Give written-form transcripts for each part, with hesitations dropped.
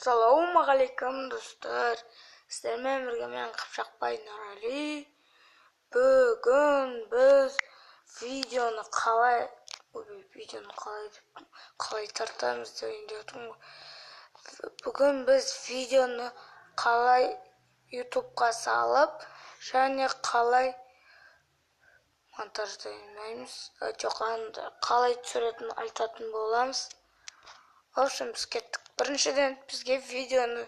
Ассалаумағалейкум достар, сіздермен бірге мен Қыпшақбай Нұрали. Бүгін біз видеоны қалай тартамыз деп отырмын. Бүгін біз видеоны қалай ютубқа салып және қалай монтаждаймыз, қалай түсіретінін айтатын боламыз. В общем, біз кеттік. Біріншіден бізге видеоны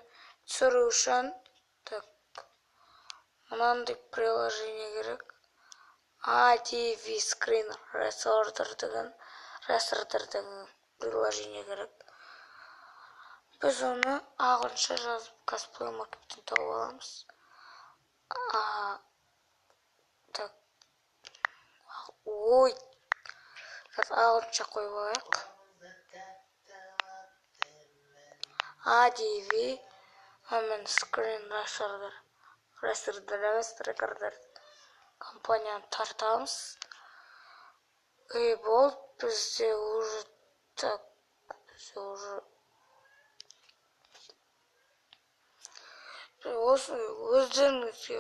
түсіру үшін мынандай приложение керек. ADV Screen Recorder деген приложение керек. Біз оны ағылшынша жазып Cosplay Markettен тауып аламыз. Ағылшынша қойып алайық. ADV Screen Recorder компанияны тартамыз. Болды, бізде уже өздеріңізге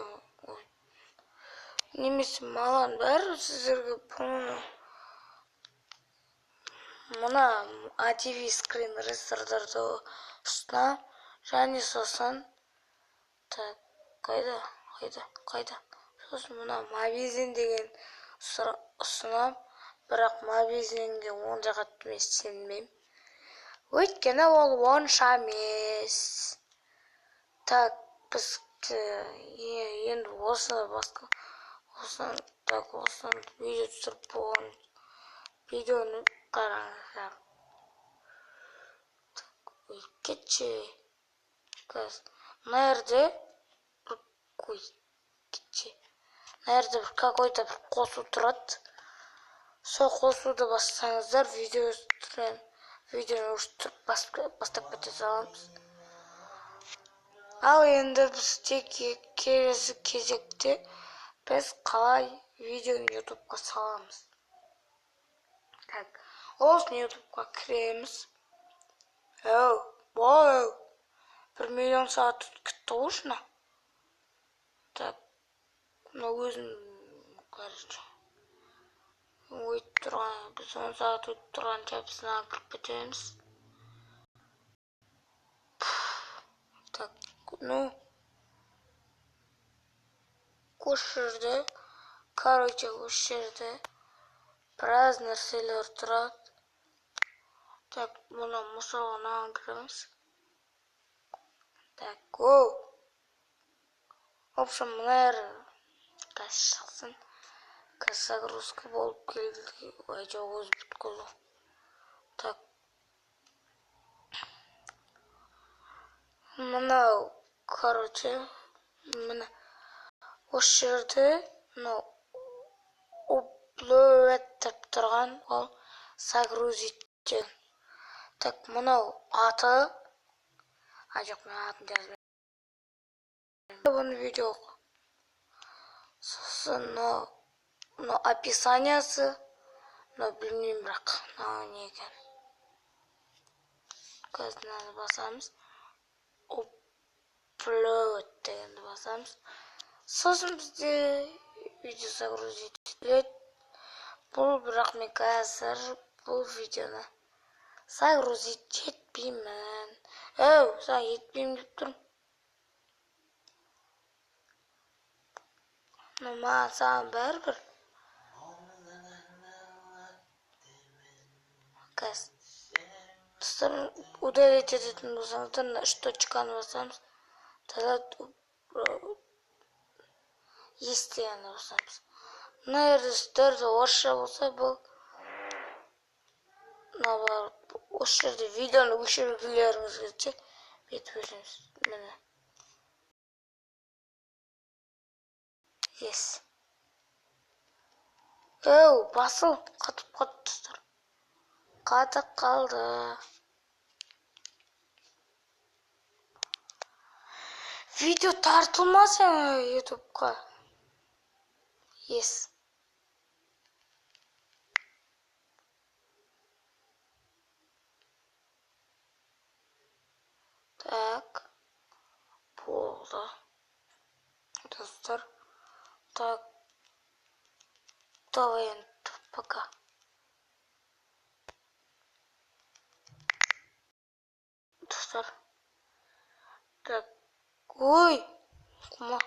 немесе маған бәрі сіздерге мына ADV Screen Recorder'ды ұсынам, және сосын сосын мына Mobizen деген ұсынам, бірақ Mobizenге онша қатты мен сенбеймін. Өйткені ол онша емес. Біз енді осыны видео түсіріп болған видеоны қараңыздар. Кетші. Мына жерде какой-то бір қосу тұрады. Сол қосуды бассаңыздар, видеоны бастап кете саламыз. Ал енді бізде келесі кезекте біз қалай видеоны ютубқа саламыз. Ол үшін ютубқа кіреміз. 1 миллион сағат күтті ұшына. Өзім біз 10 сағат өтіп тұрғанша біздің кіріп кетеміз. Осы жерде біраз нәрселер тұрады. Мұны мысалға кіреміз. В общем, мына шықсын. Загрузка болып келді. Өз бүткілі. Мынау, мына осы жерде upload деп тұрған ол загрузить. Мынау аты. Жоқ, мен атын жазбаймын. Бұны видео. Сосын описаниясы. Білмеймін бірақ. Не екен. Қазір басамыз. Upload дегенді басамыз. Сосын бізде видео загрузить етіледі. Бұл бірақ мен қазір бұл видеоны загрузить етпеймін. Етпеймін деп тұрмын. Маған саған бәрібір. Удалить ететін болсаңыздар, 3 точканы басамыз. Естігенді басамыз. Мына жерде орысша болса, бұл осы жерде видеоны өшіргілеріңіз келсе, бетіп өшіріңіз. Міне. Басыл, қатып тұстар. Қатып қалды. Видео тартылмас ютубқа. Болды. Достар. Так. Давай енді пока. Достар. Так. Ой. Кума.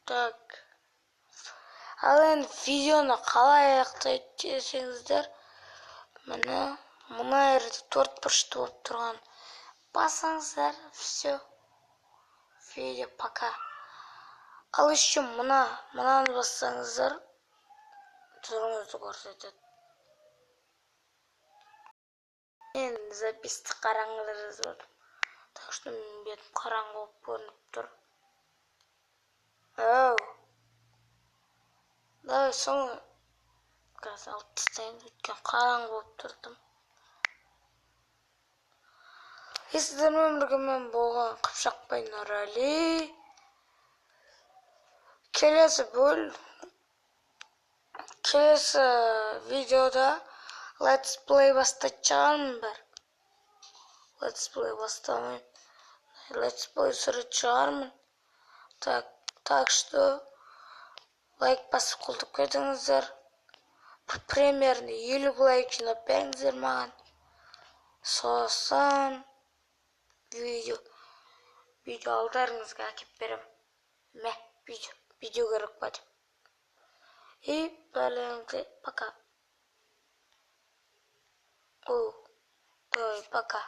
Так. Ал енді видеоны қалай аяқтайды десеңіздер, міне мына жерде төрт бұрышты болып тұрған басыңыздар. Все. Видео пока. Ал еще мынаны бассаңыздар, түріңізді көрсетеді. Мен записьті қараңғыда жазып отырмын. Так что менің бетім қараңғы болып көрініп тұр. Оу. Давай соны қазір алып тастайын, өйткені қараңғы болып тұрдым. Сіздермен бірге мен болған Қыпшақбай Нұрәли. Келесі видеода Let's Play бастайтын шығармын бар. Let's Play бастамайын. Let's Play түсіретін шығармын. Так что лайк басып қолдап кетіңіздер. Примерно 50 лайк жинап беріңіздер маған. Сосын видео алдарыңызға әкеп беремін. Видео керек па деп. И бәріңізге пока. Давай пока.